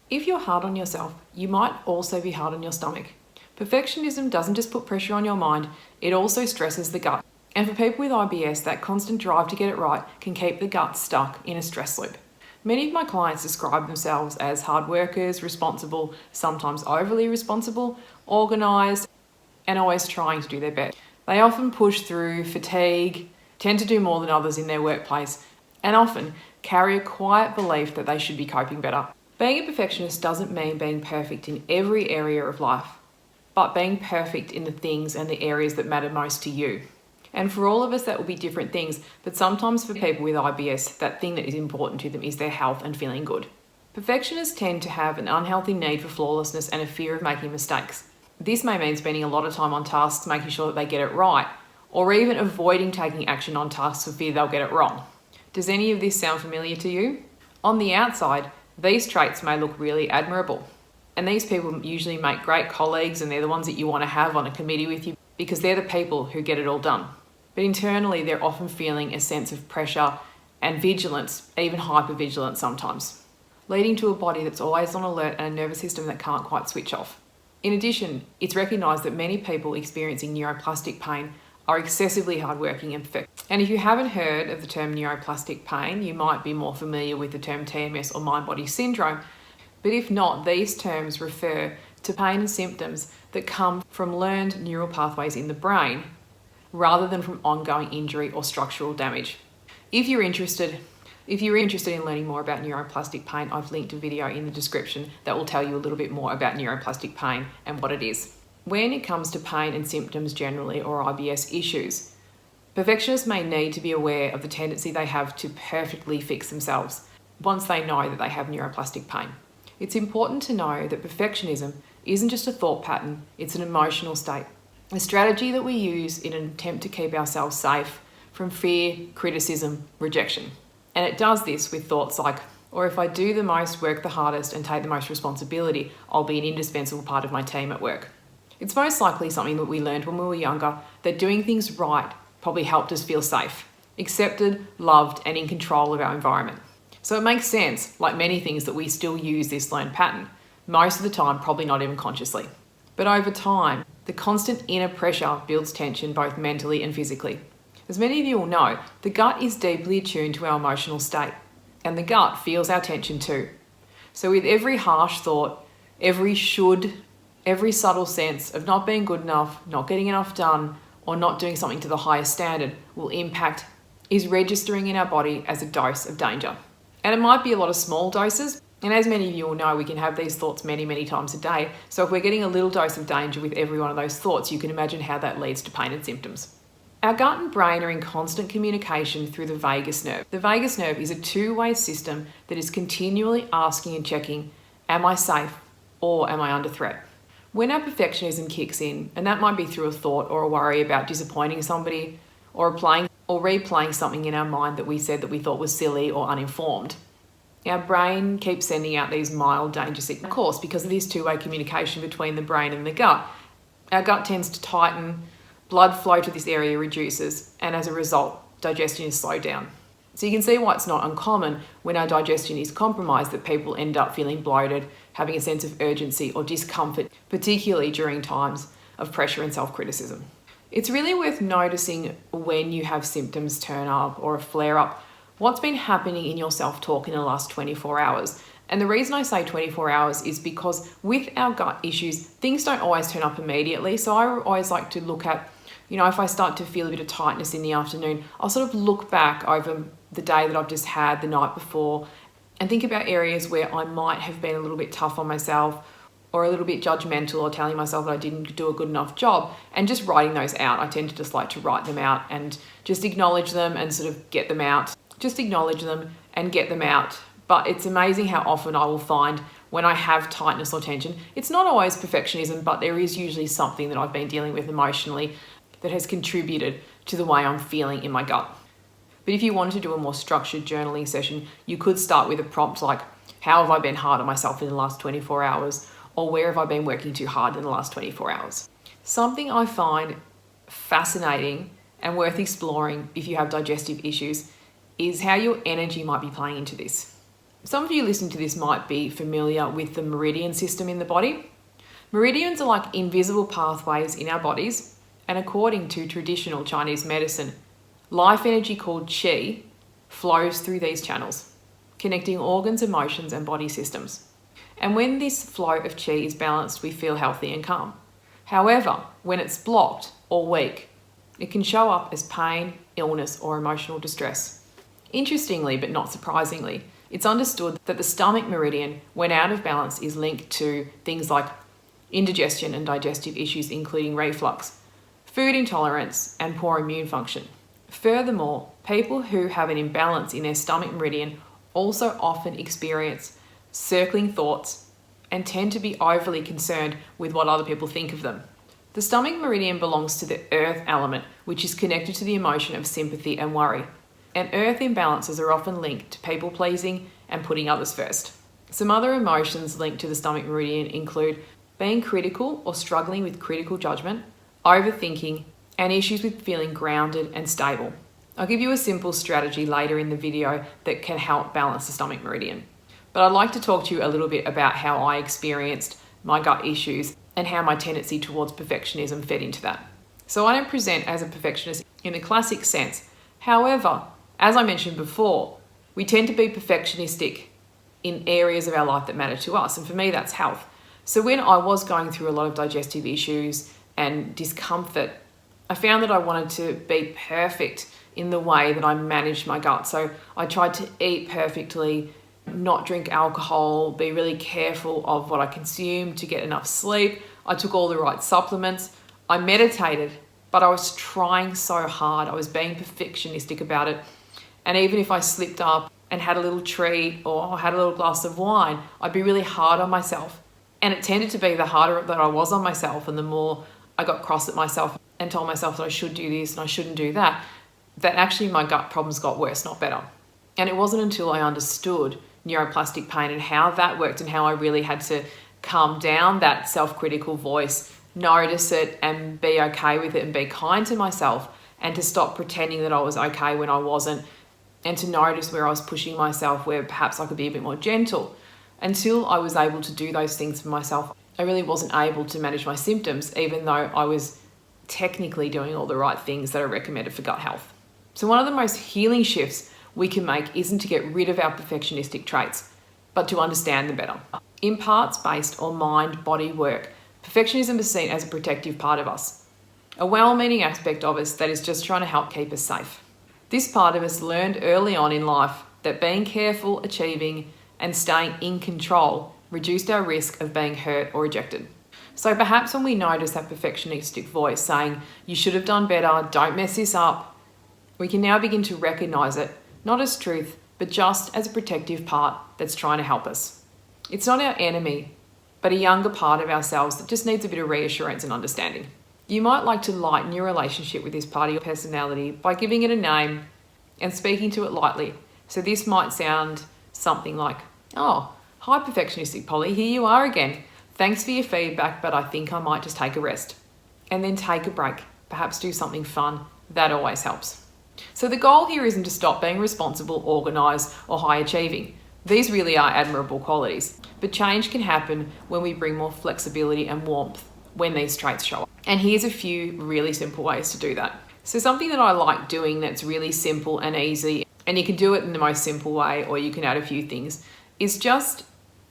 If you're hard on yourself, you might also be hard on your stomach. Perfectionism doesn't just put pressure on your mind, it also stresses the gut. And for people with IBS, that constant drive to get it right can keep the gut stuck in a stress loop. Many of my clients describe themselves as hard workers, responsible, sometimes overly responsible, organised, and always trying to do their best. They often push through fatigue, tend to do more than others in their workplace, and often carry a quiet belief that they should be coping better. Being a perfectionist doesn't mean being perfect in every area of life, but being perfect in the things and the areas that matter most to you. And for all of us, that will be different things, but sometimes for people with IBS, that thing that is important to them is their health and feeling good. Perfectionists tend to have an unhealthy need for flawlessness and a fear of making mistakes. This may mean spending a lot of time on tasks making sure that they get it right, or even avoiding taking action on tasks for fear they'll get it wrong. Does any of this sound familiar to you? On the outside, these traits may look really admirable. And these people usually make great colleagues, and they're the ones that you want to have on a committee with you because they're the people who get it all done. But internally, they're often feeling a sense of pressure and vigilance, even hypervigilance sometimes, leading to a body that's always on alert and a nervous system that can't quite switch off. In addition, it's recognised that many people experiencing neuroplastic pain are excessively hardworking and perfect. And if you haven't heard of the term neuroplastic pain, you might be more familiar with the term TMS or mind-body syndrome. But if not, these terms refer to pain and symptoms that come from learned neural pathways in the brain rather than from ongoing injury or structural damage. If you're interested in learning more about neuroplastic pain, I've linked a video in the description that will tell you a little bit more about neuroplastic pain and what it is. When it comes to pain and symptoms generally, or IBS issues, perfectionists may need to be aware of the tendency they have to perfectly fix themselves once they know that they have neuroplastic pain. It's important to know that perfectionism isn't just a thought pattern, it's an emotional state, a strategy that we use in an attempt to keep ourselves safe from fear, criticism, rejection. And it does this with thoughts like, or if I do the most, work the hardest, and take the most responsibility, I'll be an indispensable part of my team at work. It's most likely something that we learned when we were younger, that doing things right probably helped us feel safe, accepted, loved, and in control of our environment. So it makes sense, like many things, that we still use this learned pattern, most of the time probably not even consciously. But over time, the constant inner pressure builds tension both mentally and physically. As many of you will know, the gut is deeply attuned to our emotional state, and the gut feels our tension too. So with every harsh thought, every should, every subtle sense of not being good enough, not getting enough done, or not doing something to the highest standard is registering in our body as a dose of danger. And it might be a lot of small doses, and as many of you will know, we can have these thoughts many, many times a day. So if we're getting a little dose of danger with every one of those thoughts, you can imagine how that leads to pain and symptoms. Our gut and brain are in constant communication through the vagus nerve. The vagus nerve is a two-way system that is continually asking and checking, am I safe or am I under threat? When our perfectionism kicks in, and that might be through a thought or a worry about disappointing somebody, or replaying something in our mind that we said that we thought was silly or uninformed, our brain keeps sending out these mild danger signals. Of course, because of this two-way communication between the brain and the gut, our gut tends to tighten, blood flow to this area reduces, and as a result, digestion is slowed down. So you can see why it's not uncommon when our digestion is compromised that people end up feeling bloated, having a sense of urgency or discomfort, particularly during times of pressure and self-criticism. It's really worth noticing when you have symptoms turn up or a flare-up, what's been happening in your self-talk in the last 24 hours. And the reason I say 24 hours is because with our gut issues, things don't always turn up immediately. So I always like to look at, if I start to feel a bit of tightness in the afternoon, I'll sort of look back over the day that I've just had the night before and think about areas where I might have been a little bit tough on myself or a little bit judgmental or telling myself that I didn't do a good enough job, and just writing those out. I tend to just like to write them out and just acknowledge them and sort of get them out. Just acknowledge them and get them out. But it's amazing how often I will find when I have tightness or tension, it's not always perfectionism, but there is usually something that I've been dealing with emotionally that has contributed to the way I'm feeling in my gut. But if you wanted to do a more structured journaling session, you could start with a prompt like, how have I been hard on myself in the last 24 hours? Or where have I been working too hard in the last 24 hours? Something I find fascinating and worth exploring if you have digestive issues is how your energy might be playing into this. Some of you listening to this might be familiar with the meridian system in the body. Meridians are like invisible pathways in our bodies, and according to traditional Chinese medicine, life energy called qi flows through these channels, connecting organs, emotions, and body systems. And when this flow of qi is balanced, we feel healthy and calm. However, when it's blocked or weak, it can show up as pain, illness, or emotional distress. Interestingly, but not surprisingly, it's understood that the stomach meridian, when out of balance, is linked to things like indigestion and digestive issues, including reflux, food intolerance, and poor immune function. Furthermore, people who have an imbalance in their stomach meridian also often experience circling thoughts and tend to be overly concerned with what other people think of them. The stomach meridian belongs to the earth element, which is connected to the emotion of sympathy and worry. And earth imbalances are often linked to people pleasing and putting others first. Some other emotions linked to the stomach meridian include being critical or struggling with critical judgment, overthinking, and issues with feeling grounded and stable. I'll give you a simple strategy later in the video that can help balance the stomach meridian. But I'd like to talk to you a little bit about how I experienced my gut issues and how my tendency towards perfectionism fed into that. So I don't present as a perfectionist in the classic sense. However, as I mentioned before, we tend to be perfectionistic in areas of our life that matter to us. And for me, that's health. So when I was going through a lot of digestive issues and discomfort, I found that I wanted to be perfect in the way that I managed my gut. So I tried to eat perfectly, not drink alcohol, be really careful of what I consumed to get enough sleep. I took all the right supplements. I meditated, but I was trying so hard. I was being perfectionistic about it. And even if I slipped up and had a little treat or had a little glass of wine, I'd be really hard on myself. And it tended to be the harder that I was on myself and the more I got cross at myself and told myself that I should do this and I shouldn't do that, that actually my gut problems got worse, not better. And it wasn't until I understood neuroplastic pain and how that worked and how I really had to calm down that self-critical voice, notice it and be okay with it and be kind to myself and to stop pretending that I was okay when I wasn't, and to notice where I was pushing myself, where perhaps I could be a bit more gentle. Until I was able to do those things for myself, I really wasn't able to manage my symptoms, even though I was technically doing all the right things that are recommended for gut health. So one of the most healing shifts we can make isn't to get rid of our perfectionistic traits, but to understand them better. In parts-based or mind-body work, perfectionism is seen as a protective part of us, a well-meaning aspect of us that is just trying to help keep us safe. This part of us learned early on in life that being careful, achieving, and staying in control reduced our risk of being hurt or rejected. So perhaps when we notice that perfectionistic voice saying, "You should have done better, don't mess this up," we can now begin to recognize it, not as truth, but just as a protective part that's trying to help us. It's not our enemy, but a younger part of ourselves that just needs a bit of reassurance and understanding. You might like to lighten your relationship with this part of your personality by giving it a name and speaking to it lightly. So this might sound something like, "Oh, hi perfectionistic Polly, here you are again. Thanks for your feedback, but I think I might just take a rest." And then take a break, perhaps do something fun. That always helps. So the goal here isn't to stop being responsible, organised, or high achieving. These really are admirable qualities, but change can happen when we bring more flexibility and warmth when these traits show up. And here's a few really simple ways to do that. So something that I like doing that's really simple and easy, and you can do it in the most simple way, or you can add a few things, is just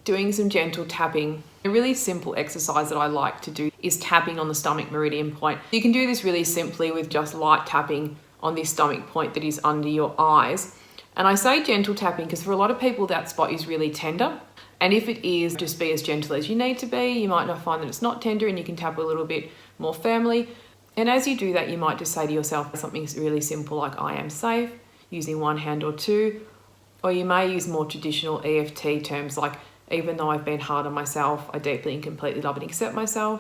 doing some gentle tapping. A really simple exercise that I like to do is tapping on the stomach meridian point. You can do this really simply with just light tapping on this stomach point that is under your eyes. And I say gentle tapping because for a lot of people that spot is really tender. And if it is, just be as gentle as you need to be. You might not find that it's not tender and you can tap a little bit more firmly. And as you do that, you might just say to yourself something really simple like, "I am safe," using one hand or two. Or you may use more traditional EFT terms like, "Even though I've been hard on myself, I deeply and completely love and accept myself."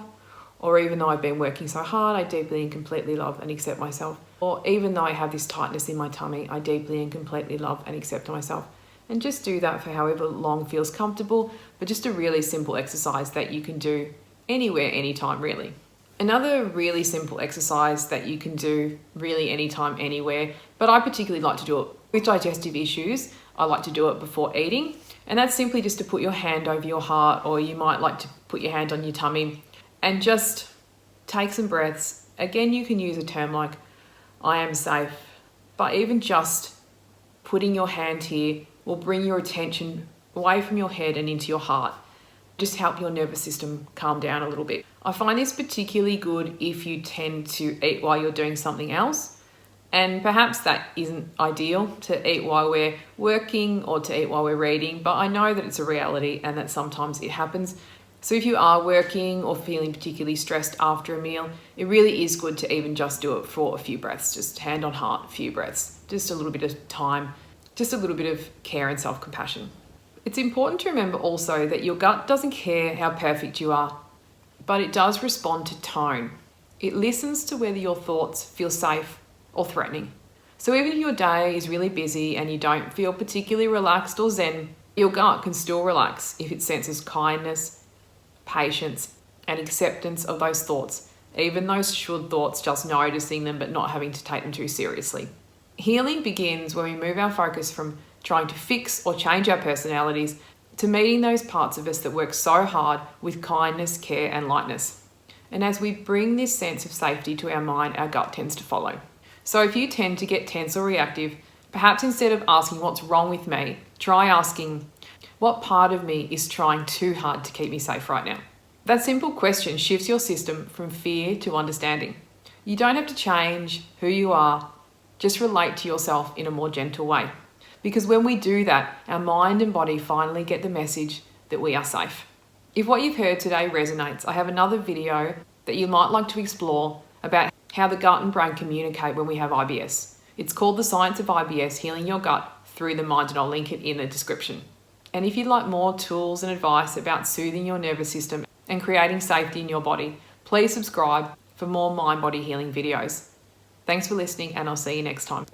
Or "Even though I've been working so hard, I deeply and completely love and accept myself." Or "Even though I have this tightness in my tummy, I deeply and completely love and accept myself." And just do that for however long feels comfortable, but just a really simple exercise that you can do anywhere, anytime, really. Another really simple exercise that you can do really anytime, anywhere, but I particularly like to do it with digestive issues. I like to do it before eating. And that's simply just to put your hand over your heart, or you might like to put your hand on your tummy and just take some breaths. Again, you can use a term like, I am safe, but even just putting your hand here will bring your attention away from your head and into your heart. Just help your nervous system calm down a little bit. I find this particularly good if you tend to eat while you're doing something else. And perhaps that isn't ideal, to eat while we're working or to eat while we're reading, but I know that it's a reality and that sometimes it happens. So if you are working or feeling particularly stressed after a meal, it really is good to even just do it for a few breaths, just hand on heart, a few breaths, just a little bit of time, just a little bit of care and self-compassion. It's important to remember also that your gut doesn't care how perfect you are, but it does respond to tone. It listens to whether your thoughts feel safe or threatening. So even if your day is really busy and you don't feel particularly relaxed or zen, your gut can still relax if it senses kindness, patience, and acceptance of those thoughts, even those should thoughts, just noticing them but not having to take them too seriously. Healing begins when we move our focus from trying to fix or change our personalities to meeting those parts of us that work so hard with kindness, care, and lightness. And as we bring this sense of safety to our mind, our gut tends to follow. So if you tend to get tense or reactive, perhaps instead of asking what's wrong with me, try asking, what part of me is trying too hard to keep me safe right now? That simple question shifts your system from fear to understanding. You don't have to change who you are, just relate to yourself in a more gentle way. Because when we do that, our mind and body finally get the message that we are safe. If what you've heard today resonates, I have another video that you might like to explore about how the gut and brain communicate when we have IBS. It's called The Science of IBS, Healing Your Gut Through the Mind, and I'll link it in the description. And if you'd like more tools and advice about soothing your nervous system and creating safety in your body, please subscribe for more mind-body healing videos. Thanks for listening, and I'll see you next time.